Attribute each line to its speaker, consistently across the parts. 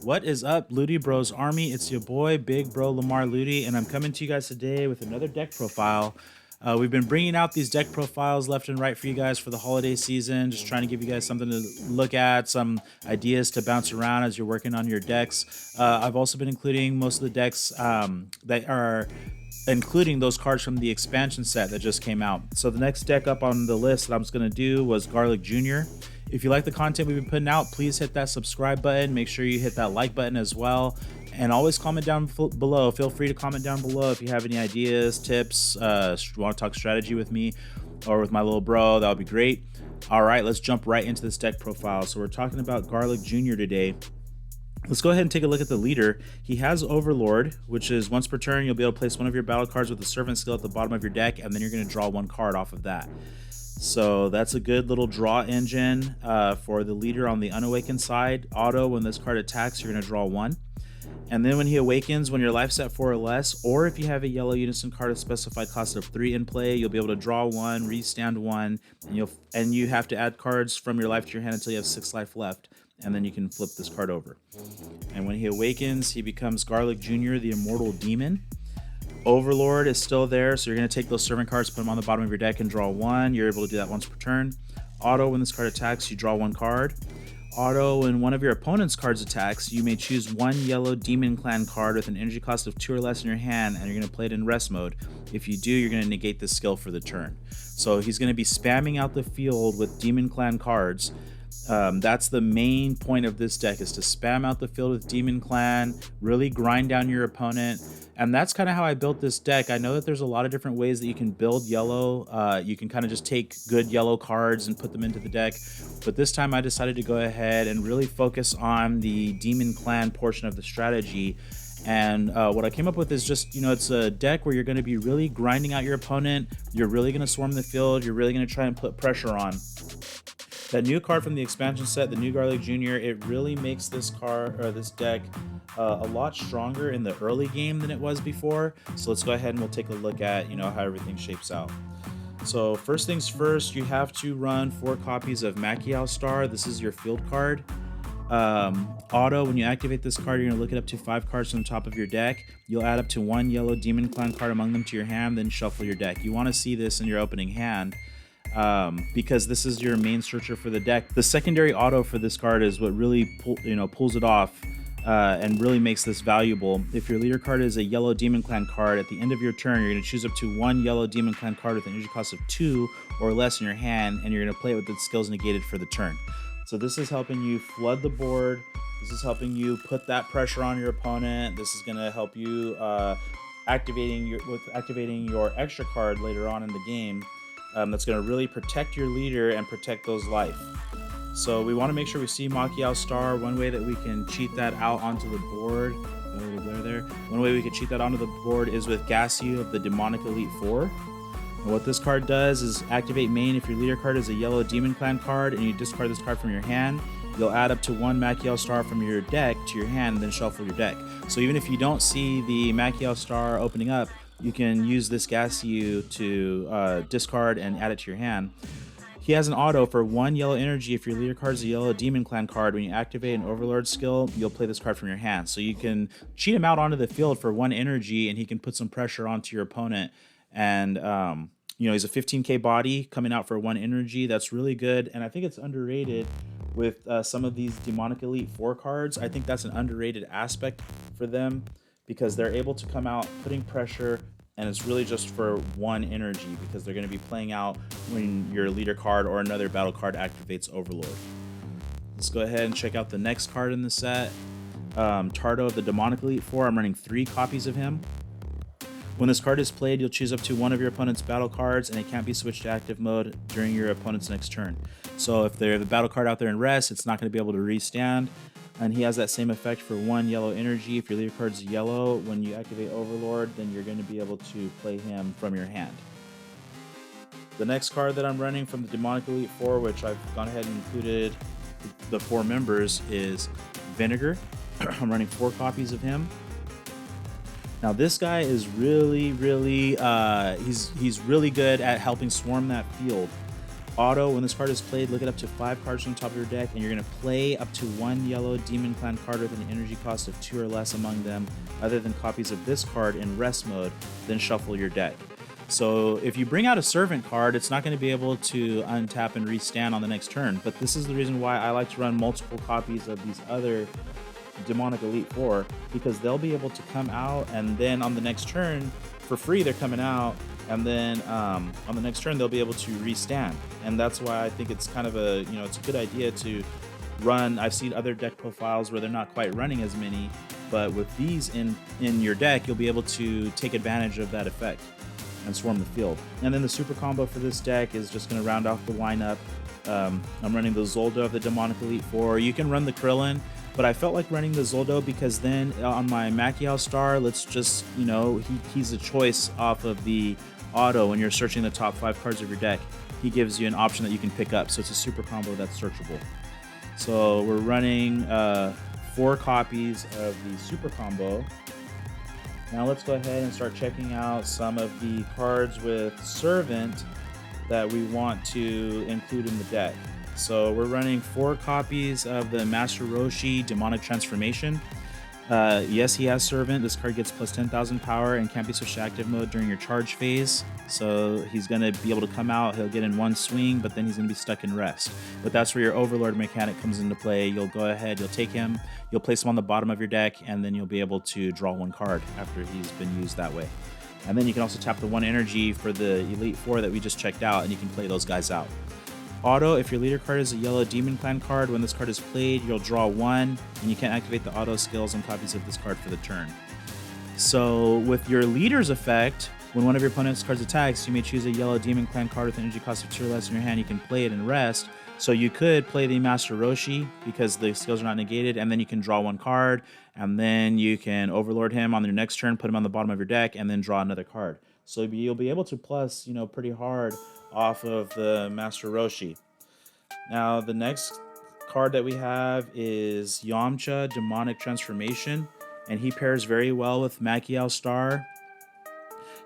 Speaker 1: What is up, LudyBros Army? It's your boy, Big Bro Lamar Ludy, and I'm coming to you guys today with another deck profile. We've been bringing out these deck profiles left and right for you guys for the holiday season, just trying to give you guys something to look at, some ideas to bounce around as you're working on your decks. I've also been including most of the decks that are including those cards from the expansion set that just came out. So the next deck up on the list that I'm just going to do was Garlic Jr. If you like the content we've been putting out, please hit that subscribe button. Make sure you hit that like button as well. And always comment down below. Feel free to comment down below if you have any ideas, tips, want to talk strategy with me or with my little bro. That would be great. All right, let's jump right into this deck profile. So we're talking about Garlic Jr. today. Let's go ahead and take a look at the leader. He has Overlord, which is once per turn, you'll be able to place one of your battle cards with a Servant skill at the bottom of your deck, and then you're going to draw one card off of that. So that's a good little draw engine for the leader on the Unawakened side. Auto, when this card attacks, you're going to draw one. And then when he awakens, when your life's at 4 or less, or if you have a yellow unison card of specified cost of 3 in play, you'll be able to draw one, restand one, and you have to add cards from your life to your hand until you have 6 life left, and then you can flip this card over. And when he awakens, he becomes Garlic Jr., the Immortal Demon. Overlord is still there, so you're going to take those servant cards, put them on the bottom of your deck, and draw one. You're able to do that once per turn. Auto, when this card attacks, you draw one card. Auto, when one of your opponent's cards attacks, you may choose one yellow Demon Clan card with an energy cost of 2 or less in your hand, and you're going to play it in rest mode. If you do, you're going to negate this skill for the turn. So he's going to be spamming out the field with Demon Clan cards. That's the main point of this deck, is to spam out the field with Demon Clan, really grind down your opponent. And that's kind of how I built this deck. I know that there's a lot of different ways that you can build yellow. You can kind of just take good yellow cards and put them into the deck. But this time I decided to go ahead and really focus on the Demon Clan portion of the strategy. And what I came up with is just, it's a deck where you're going to be really grinding out your opponent. You're really going to swarm the field. You're really going to try and put pressure on. That new card from the expansion set, the new Garlic Jr., it really makes this card or this deck a lot stronger in the early game than it was before. So let's go ahead and we'll take a look at how everything shapes out. So first things first, you have to run 4 copies of Machiav Star. This is your field card. Auto, when you activate this card, you're going to look it up to 5 cards from the top of your deck. You'll add up to 1 yellow Demon Clan card among them to your hand, then shuffle your deck. You want to see this in your opening hand. Because this is your main searcher for the deck. The secondary auto for this card is what really pulls it off and really makes this valuable. If your leader card is a yellow Demon Clan card, at the end of your turn, you're going to choose up to 1 yellow Demon Clan card with an energy cost of 2 or less in your hand, and you're going to play it with its skills negated for the turn. So this is helping you flood the board. This is helping you put that pressure on your opponent. This is going to help you activating your extra card later on in the game. That's going to really protect your leader and protect those life. So we want to make sure we see Machiav Star. One way that we can cheat that out onto the board, got a little glare there. One way we can cheat that onto the board is with Gassiu of the Demonic Elite 4. And what this card does is activate main. If your leader card is a yellow Demon Clan card and you discard this card from your hand, you'll add up to 1 Machiav Star from your deck to your hand and then shuffle your deck. So even if you don't see the Machiav Star opening up, you can use this Gassiu to discard and add it to your hand. He has an auto for 1 yellow energy. If your leader card is a yellow Demon Clan card, when you activate an Overlord skill, you'll play this card from your hand. So you can cheat him out onto the field for 1 energy, and he can put some pressure onto your opponent. And he's a 15k body coming out for 1 energy. That's really good, and I think it's underrated with some of these Demonic Elite 4 cards. I think that's an underrated aspect for them, because they're able to come out putting pressure, and it's really just for 1 energy, because they're going to be playing out when your leader card or another battle card activates Overlord. Let's go ahead and check out the next card in the set. Tardo of the Demonic Elite 4. I'm running 3 copies of him. When this card is played, you'll choose up to 1 of your opponent's battle cards, and it can't be switched to active mode during your opponent's next turn. So if they have a battle card out there in rest, it's not going to be able to restand. And he has that same effect for 1 yellow energy. If your leader card's yellow, when you activate Overlord, then you're going to be able to play him from your hand. The next card that I'm running from the Demonic Elite 4, which I've gone ahead and included the 4 members, is Vinegar. I'm running 4 copies of him. Now this guy is really, he's really good at helping swarm that field. Auto, when this card is played, look it up to 5 cards from the top of your deck, and you're going to play up to 1 yellow Demon Clan card with an energy cost of 2 or less among them, other than copies of this card in rest mode, then shuffle your deck. So if you bring out a Servant card, it's not going to be able to untap and restand on the next turn, but this is the reason why I like to run multiple copies of these other Demonic Elite Four, because they'll be able to come out, and then on the next turn, for free, they're coming out, and then on the next turn, they'll be able to restand. And that's why I think it's kind of a, it's a good idea to run. I've seen other deck profiles where they're not quite running as many, but with these in your deck, you'll be able to take advantage of that effect and swarm the field. And then the super combo for this deck is just going to round off the lineup. I'm running the Zoldo of the Demonic Elite Four. You can run the Krillin, but I felt like running the Zoldo because then on my Machiel star, let's just, he's a choice off of the auto when you're searching the top 5 cards of your deck. He gives you an option that you can pick up, so it's a super combo that's searchable. So we're running 4 copies of the super combo. Now let's go ahead and start checking out some of the cards with Servant that we want to include in the deck. So we're running 4 copies of the Master Roshi Demonic Transformation. Yes, he has Servant. This card gets plus 10,000 power and can't be switched to active mode during your charge phase. So he's going to be able to come out. He'll get in 1 swing, but then he's going to be stuck in rest. But that's where your Overlord mechanic comes into play. You'll go ahead, you'll take him, you'll place him on the bottom of your deck, and then you'll be able to draw 1 card after he's been used that way. And then you can also tap the 1 energy for the Elite Four that we just checked out, and you can play those guys out. Auto, if your leader card is a yellow Demon Clan card, when this card is played, you'll draw 1, and you can't activate the auto skills on copies of this card for the turn. So with your leader's effect, when one of your opponent's cards attacks, you may choose a yellow Demon Clan card with an energy cost of 2 or less in your hand. You can play it in rest. So you could play the Master Roshi because the skills are not negated, and then you can draw 1 card, and then you can Overlord him on your next turn, put him on the bottom of your deck, and then draw another card. So you'll be able to plus, pretty hard off of the Master Roshi. Now the next card that we have is Yamcha Demonic Transformation, and he pairs very well with Machiel Star.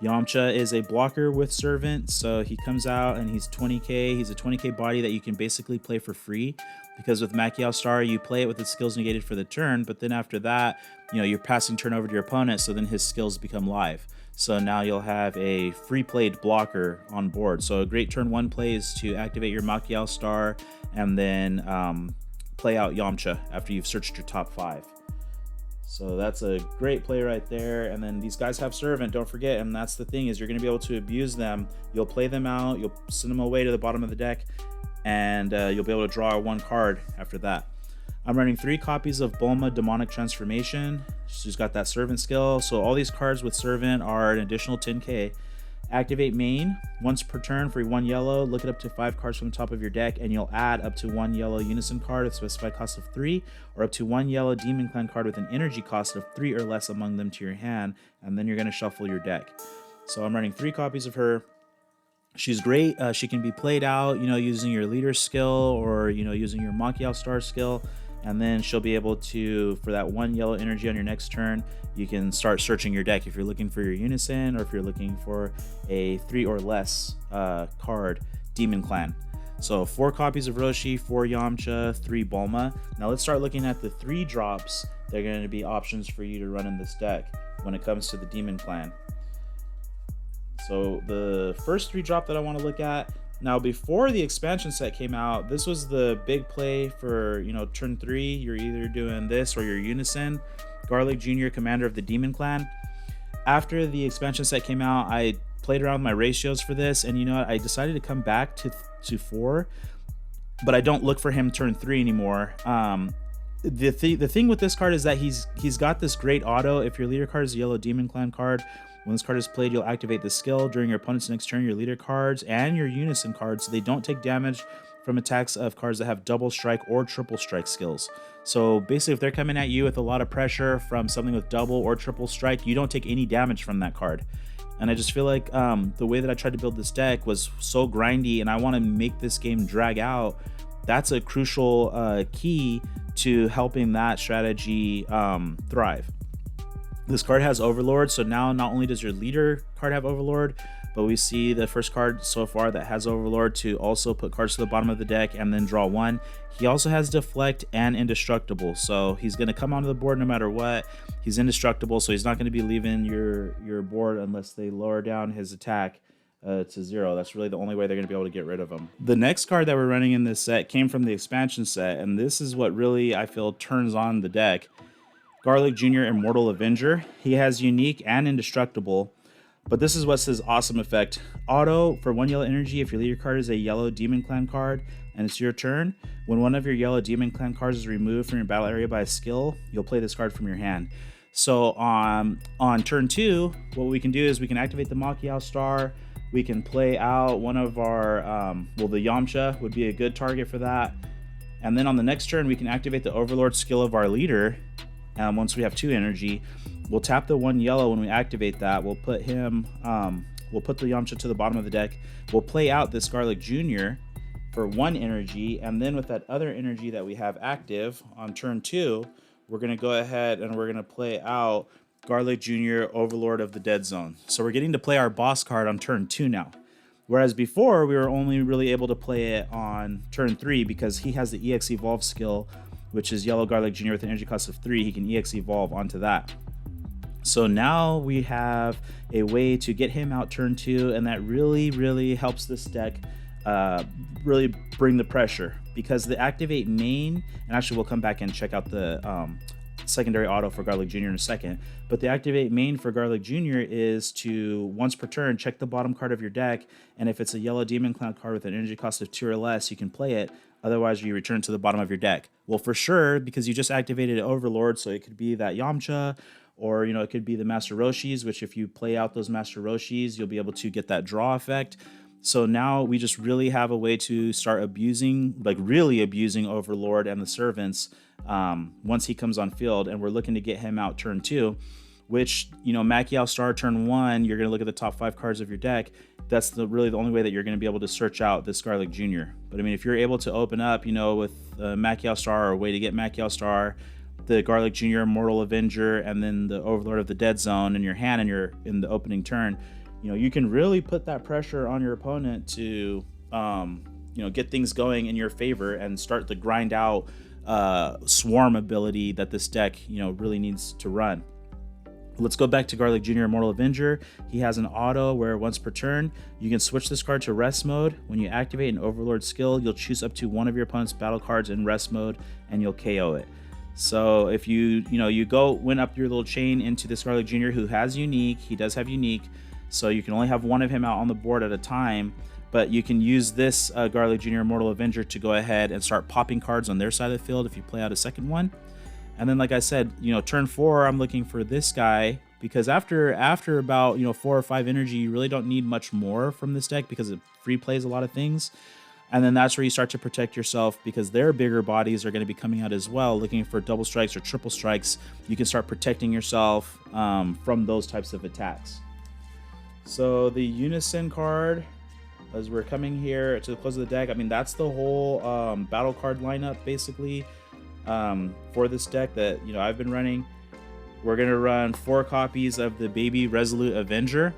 Speaker 1: Yamcha is a blocker with Servant, so he comes out and he's 20k. He's a 20k body that you can basically play for free, because with Machiel Star, you play it with its skills negated for the turn, but then after that, you're passing turn over to your opponent, so then his skills become live. So now you'll have a free played blocker on board. So a great turn 1 play is to activate your Machiel Star and then play out Yamcha after you've searched your top 5. So that's a great play right there. And then these guys have Servant, don't forget. And that's the thing, is you're going to be able to abuse them. You'll play them out, you'll send them away to the bottom of the deck, and you'll be able to draw 1 card after that. I'm running 3 copies of Bulma Demonic Transformation. She's got that Servant skill. So all these cards with Servant are an additional 10k. Activate main once per turn for 1 yellow. Look it up to 5 cards from the top of your deck, and you'll add up to 1 yellow Unison card with specified cost of 3, or up to 1 yellow Demon Clan card with an energy cost of 3 or less among them to your hand, and then you're going to shuffle your deck. So I'm running 3 copies of her. She's great. She can be played out, using your leader skill or, using your Machiel Star skill. And then she'll be able to, for that 1 yellow energy on your next turn, you can start searching your deck if you're looking for your Unison, or if you're looking for a 3 or less card Demon Clan. So 4 copies of Roshi, 4 Yamcha, 3 Bulma. Now let's start looking at the 3 drops. They're going to be options for you to run in this deck when it comes to the Demon Clan. So the first 3 drop that I want to look at, now before the expansion set came out, this was the big play for, turn 3. You're either doing this or your Unison, Garlic Jr., Commander of the Demon Clan. After the expansion set came out, I played around with my ratios for this, and I decided to come back to 4, but I don't look for him turn 3 anymore. The thing with this card is that he's got this great auto. If your leader card is a yellow Demon Clan card, when this card is played, you'll activate the skill. During your opponent's next turn, your leader cards and your Unison cards, they don't take damage from attacks of cards that have double strike or triple strike skills. So basically, if they're coming at you with a lot of pressure from something with double or triple strike, you don't take any damage from that card. And I just feel like the way that I tried to build this deck was so grindy, and I want to make this game drag out. That's a crucial key to helping that strategy thrive. This card has Overlord, so now not only does your leader card have Overlord, but we see the first card so far that has Overlord to also put cards to the bottom of the deck and then draw one. He also has Deflect and Indestructible, so he's going to come onto the board no matter what. He's indestructible, so he's not going to be leaving your board unless they lower down his attack to 0. That's really the only way they're going to be able to get rid of him. The next card that we're running in this set came from the expansion set, and this is what really, I feel, turns on the deck. Garlic Jr. Immortal Avenger. He has Unique and Indestructible, but this is what's his awesome effect. Auto, for 1 yellow energy, if your leader card is a yellow Demon Clan card and it's your turn, when one of your yellow Demon Clan cards is removed from your battle area by a skill, you'll play this card from your hand. So on turn 2, what we can do is we can activate the Machiao Star. We can play out one of our, well, the Yamcha would be a good target for that. And then on the next turn, we can activate the Overlord skill of our leader. Once we have 2 energy, we'll tap the 1 yellow when we activate that. We'll put him, we'll put the Yamcha to the bottom of the deck. We'll play out this Garlic Jr. for 1 energy. And then with that other energy that we have active on turn 2, we're going to go ahead and we're going to play out Garlic Jr. Overlord of the Dead Zone. So we're getting to play our boss card on turn 2 now. Whereas before, we were only really able to play it on turn 3 because he has the EX Evolve skill, which is Yellow Garlic Jr. with an energy cost of 3. He can EX Evolve onto that. So now we have a way to get him out turn 2, and that really, really helps this deck really bring the pressure. Because the activate main, and actually we'll come back and check out the secondary auto for Garlic Jr. in a second, but the activate main for Garlic Jr. is to, once per turn, check the bottom card of your deck, and if it's a yellow Demon Clan card with an energy cost of 2 or less, you can play it. Otherwise, you return to the bottom of your deck. Well, for sure, because you just activated Overlord, so it could be that Yamcha, or it could be the Master Roshis, which if you play out those Master Roshis, you'll be able to get that draw effect. So now we just really have a way to start abusing, like really abusing Overlord and the servants once he comes on field, and we're looking to get him out turn 2, which, Machiao Star turn 1, you're going to look at the top 5 cards of your deck. That's really the only way that you're going to be able to search out this Garlic Jr. But I mean, if you're able to open up, with Machiao Star, or a way to get Machiao Star, the Garlic Jr. Immortal Avenger, and then the Overlord of the Dead Zone in your hand and you're in the opening turn, you can really put that pressure on your opponent to, get things going in your favor and start the grind out swarm ability that this deck, really needs to run. Let's go back to Garlic Jr. Immortal Avenger. He has an auto where once per turn, you can switch this card to rest mode. When you activate an Overlord skill, you'll choose up to one of your opponent's battle cards in rest mode and you'll KO it. So if you went up your little chain into this Garlic Jr. who has Unique, he does have Unique, so you can only have one of him out on the board at a time, but you can use this Garlic Jr. Immortal Avenger to go ahead and start popping cards on their side of the field if you play out a second one. And then, like I said, turn 4, I'm looking for this guy, because after about 4 or 5 energy, you really don't need much more from this deck because it free plays a lot of things. And then that's where you start to protect yourself, because their bigger bodies are going to be coming out as well, looking for double strikes or triple strikes. You can start protecting yourself from those types of attacks. So the Unison card, as we're coming here to the close of the deck, I mean, that's the whole battle card lineup basically for this deck that I've been running. We're going to run 4 copies of the Baby Resolute Avenger.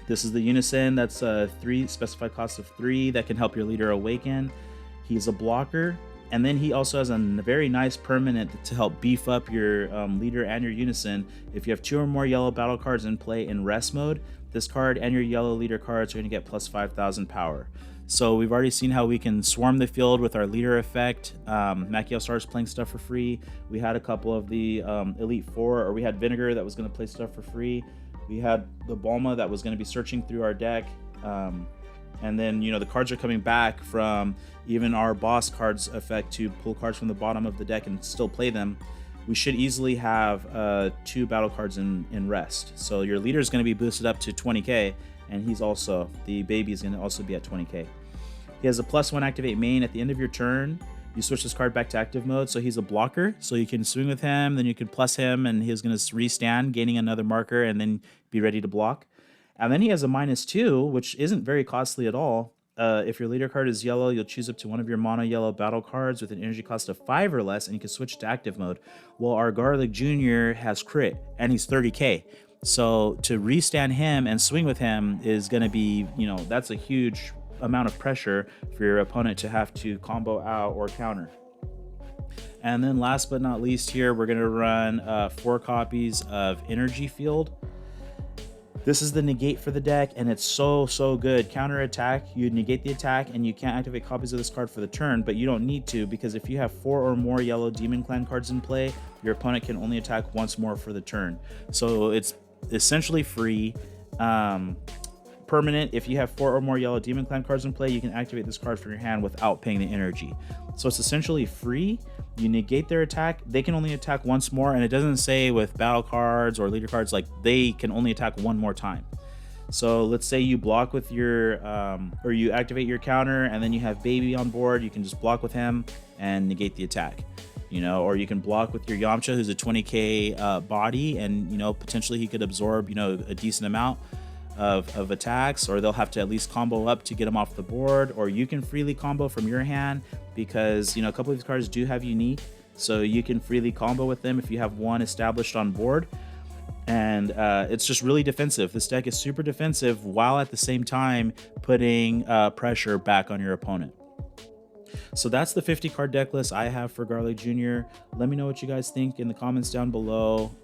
Speaker 1: This is the Unison, that's 3 specified cost of 3 that can help your leader awaken. He's a blocker, and then he also has a very nice permanent to help beef up your leader and your Unison. If you have 2 or more yellow battle cards in play in rest mode, this card and your yellow leader cards are going to get plus 5,000 power. So we've already seen how we can swarm the field with our leader effect. Machiao Star is playing stuff for free. We had a couple of the Elite 4, or we had Vinegar that was going to play stuff for free. We had the Bulma that was going to be searching through our deck. And then, the cards are coming back from even our boss cards effect to pull cards from the bottom of the deck and still play them. We should easily have 2 battle cards in rest. So your leader is going to be boosted up to 20k, and the baby is going to also be at 20k. He has a +1 activate main. At the end of your turn, you switch this card back to active mode, so he's a blocker. So you can swing with him, then you can plus him, and he's going to restand, gaining another marker, and then be ready to block. And then he has a -2, which isn't very costly at all. If your leader card is yellow, you'll choose up to one of your mono yellow battle cards with an energy cost of 5 or less, and you can switch to active mode. Well, our Garlic Jr. has crit, and he's 30k. So to restand him and swing with him is going to be, that's a huge amount of pressure for your opponent to have to combo out or counter. And then last but not least here, we're going to run 4 copies of Energy Field. This is the negate for the deck, and it's so good. Counter attack, you negate the attack, and you can't activate copies of this card for the turn, but you don't need to, because if you have 4 or more yellow Demon Clan cards in play, your opponent can only attack once more for the turn. So it's essentially free. Permanent, if you have 4 or more yellow Demon Clan cards in play, you can activate this card from your hand without paying the energy. So it's essentially free. You negate their attack, they can only attack once more, and it doesn't say with battle cards or leader cards like they can only attack one more time. So let's say you block with your or you activate your counter, and then you have Baby on board, you can just block with him and negate the attack. Or you can block with your Yamcha, who's a 20k body, and potentially he could absorb a decent amount of attacks, or they'll have to at least combo up to get them off the board, or you can freely combo from your hand, because a couple of these cards do have unique, so you can freely combo with them if you have one established on board. And it's just really defensive. This deck is super defensive, while at the same time putting pressure back on your opponent. So that's the 50 card deck list I have for Garlic Jr. Let me know what you guys think in the comments down below.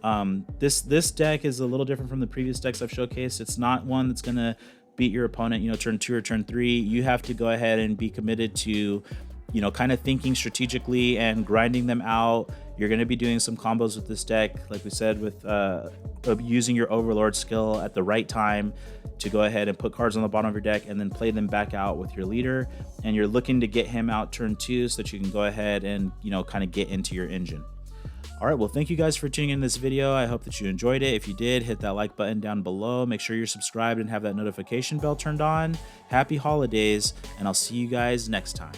Speaker 1: This deck is a little different from the previous decks I've showcased. It's not one that's gonna beat your opponent, turn 2 or turn 3. You have to go ahead and be committed to, kind of thinking strategically and grinding them out. You're going to be doing some combos with this deck, like we said, with using your Overlord skill at the right time to go ahead and put cards on the bottom of your deck and then play them back out with your leader. And you're looking to get him out turn 2 so that you can go ahead and, kind of get into your engine. All right, well, thank you guys for tuning in this video. I hope that you enjoyed it. If you did, hit that like button down below. Make sure you're subscribed and have that notification bell turned on. Happy holidays, and I'll see you guys next time.